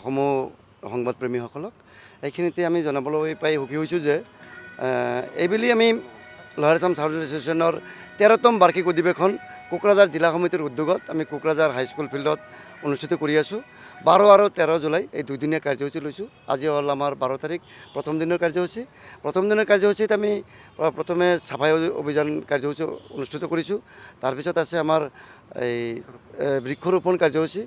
সমূহ সংবাদপ্ৰেমীসকলক এইখিনিতে আমি জনাবলৈ পাই সুখী হৈছোঁ যে এইবেলি আমি লোৱাৰ আছাম ছাউথ এছ'চিয়েশ্যনৰ 13তম বাৰ্ষিক অধিৱেশন কোকৰাঝাৰ জিলা সমিতিৰ উদ্যোগত আমি কোকৰাঝাৰ হাইস্কুল ফিল্ডত অনুষ্ঠিত কৰি আছোঁ। 12 আৰু 13 জুলাই এই দুদিনীয়া কাৰ্যসূচী লৈছোঁ। আজি হ'ল আমাৰ 12 তাৰিখ প্ৰথম দিনৰ কাৰ্যসূচী। প্ৰথম দিনৰ কাৰ্যসূচীত আমি প্ৰথমে চাফাই অভিযান কাৰ্যসূচী অনুষ্ঠিত কৰিছোঁ। তাৰপিছত আছে আমাৰ এই বৃক্ষৰোপণ কাৰ্যসূচী।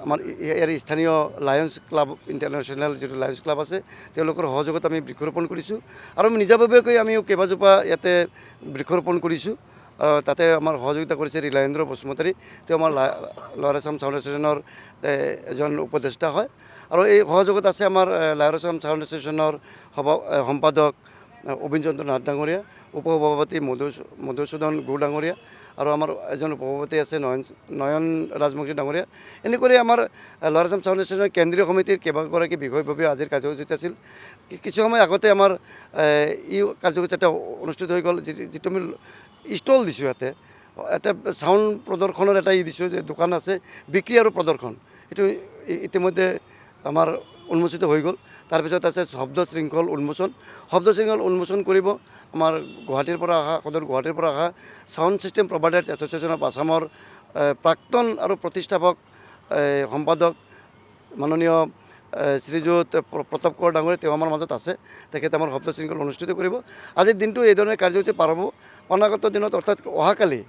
আমাৰ ইয়াৰ স্থানীয় লায়ন্স ক্লাব ইণ্টাৰনেশ্যনেল যিটো লায়ন্স ক্লাব আছে তেওঁলোকৰ সহযোগত আমি বৃক্ষৰোপণ কৰিছোঁ আৰু নিজাববীয়াকৈ আমি কেইবাজোপা ইয়াতে বৃক্ষৰোপণ কৰিছোঁ। তাতে আমাৰ সহযোগিতা কৰিছে ৰিলায়েন্দ্ৰ বসুমতাৰী, তেওঁ আমাৰ লোৱাৰ আছাম ছাউথ এছ'চিয়েশ্যনৰ এজন উপদেষ্টা হয়। আৰু এই সহযোগত আছে আমাৰ লোৱাৰ আছাম ছাউথ এছ'চিয়েশ্যনৰ সম্পাদক অবিন চন্দ্ৰ নাথ ডাঙৰীয়া, উপসভাপতি মধুসূদন গুৰু ডাঙৰীয়া আৰু আমাৰ এজন উপসভাপতি আছে নয়ন ৰাজবংশী ডাঙৰীয়া। এনেকৈ আমাৰ লোৱাৰ আছাম ছাউথ এছ'চিয়েশ্যনৰ কেন্দ্ৰীয় সমিতিৰ কেইবাগৰাকী বিষয়ববী আজিৰ কাৰ্যসূচীত আছিল। কিছু সময় আগতে আমাৰ ই কাৰ্যসূচী এটা অনুষ্ঠিত হৈ গ'ল, যিটো আমি ষ্টল দিছোঁ। ইয়াতে এটা চাউণ্ড প্ৰদৰ্শনৰ এটা দিছোঁ যে দোকান আছে বিক্ৰী আৰু প্ৰদৰ্শন, সেইটো ইতিমধ্যে আমাৰ উন্মোচিত হৈ গ'ল। তাৰপিছত আছে শব্দ শৃংখল উন্মোচন। শব্দ শৃংখল উন্মোচন কৰিব আমাৰ গুৱাহাটীৰ পৰা অহা সদৰ গুৱাহাটীৰ পৰা অহা sound system providers association of আছামৰ প্ৰাক্তন আৰু প্ৰতিষ্ঠাপক সম্পাদক মাননীয় শ্ৰীযুত প্ৰতাপ কোঁৱৰ ডাঙৰীয়া, তেওঁ আমাৰ মাজত আছে। তেখেতে আমাৰ শব্দ শৃংখল অনুষ্ঠিত কৰিব। আজিৰ দিনটো এইধৰণে কাৰ্যসূচী পাৰ হ'ব। অনাগত দিনত অৰ্থাৎ অহাকালি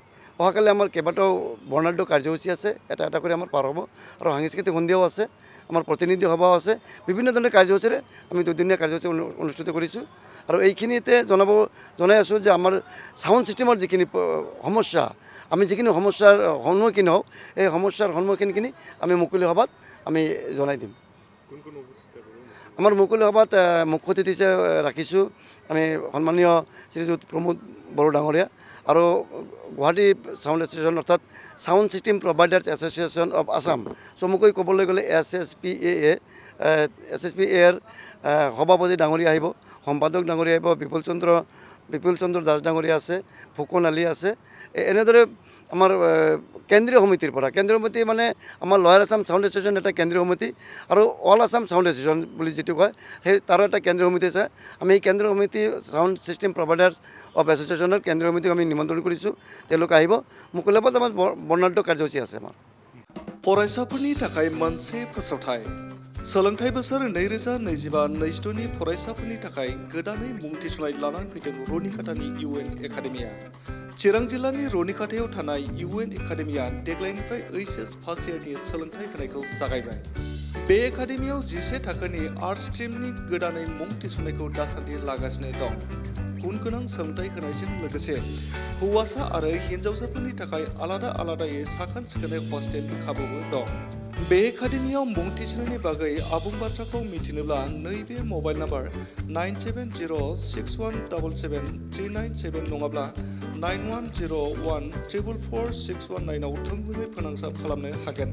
আমাৰ কেইবাটাও বৰ্ণাঢ্য কাৰ্যসূচী আছে, এটা এটা কৰি আমাৰ পাৰ হ'ব। আৰু সাংস্কৃতিক সন্ধিয়াও আছে, আমাৰ প্ৰতিনিধি সভাও আছে। বিভিন্ন ধৰণৰ কাৰ্যসূচীৰে আমি দুদিনীয়া কাৰ্যসূচী অনুষ্ঠিত কৰিছোঁ। আৰু এইখিনিতে জনাই আছোঁ যে আমাৰ ছাউণ্ড ছিষ্টেমৰ যিখিনি সমস্যা, আমি যিখিনি সমস্যাৰ সন্মুখীন হওঁ, এই সমস্যাৰ সন্মুখীনখিনি আমি মুকলি সভাত আমি জনাই দিম। আমাৰ মুকলি সভাত মুখ্য অতিথি ৰাখিছোঁ আমি সন্মানীয় শ্ৰীযুত প্ৰমোদ বড়ো ডাঙৰীয়া আৰু গুৱাহাটী ছাউণ্ড এছ'চিয়েশ্যন অৰ্থাৎ sound system providers association of Assam, চমুকৈ ক'বলৈ গ'লে SSPAৰ সভাপতি ডাঙৰীয়া আহিব, সম্পাদক ডাঙৰীয়া আহিব, বিপুল চন্দ্ৰ দাস ডাঙৰীয়া আছে, ফুকন আলী আছে। এনেদৰে আমাৰ কেন্দ্ৰীয় সমিতিৰ পৰা, কেন্দ্ৰীয় সমিতি মানে আমাৰ লোৱাৰ আছাম ছাউণ্ড এছ'চিয়েশ্যন এটা কেন্দ্ৰীয় সমিতি আৰু অল আছাম ছাউণ্ড এছ'চিয়েশ্যন বুলি যিটো কয় সেই তাৰো এটা কেন্দ্ৰীয় সমিতি আছে। আমি এই কেন্দ্ৰীয় সমিতি ছাউণ্ড ছিষ্টেম প্ৰভাইডাৰ্ছ অফ এছ'চিয়েশ্যনৰ কেন্দ্ৰীয় সমিতিক আমি নিমন্ত্ৰণ কৰিছোঁ। তেওঁলোক আহিব। মুকলি সভাত আমাৰ বৰ্ণাঢ্য কাৰ্যসূচী আছে। আমাৰ फरायसाफोरनि थाखाय मोनसे फोसावथाय। सोलोंथाइ बोसोर 2025-26 नि फरायसाफोरनि थाखाय गोदानै मुं थिसननाय लानानै फैदों रनिकाटानि UN एकाडेमिया। चिरां जिल्लानि रनिकाटायाव थानाय UN एकाडेमिया देग्लायनिफ्राय HS फार्स्ट इयारनि सोलोंथाइ होनायखौ जागायबाय। बे एकाडेमियाव 11 थाखोनि आर्ट्स स्ट्रीमनि गोदानै मुं थिसननायखौ दासान्दि लागासिनो दं। गुन गोनां सोलोंथाइ होनायजों लोगोसे हौवासा आरो हिन्जावसाफोरनि थाखाय आलादायै साखोन सिखोनै हस्टेलनि खाबुबो दं। बे एकाडेमियाव मुं थिसननायनि बागै आबुं बाथ्राखौ मिथिनोब्ला नैबे मबाइल नाम्बार 9706177397 नङाब्ला 9101444619 आव थोंजोङै फोनांजाब खालामनो हागोन।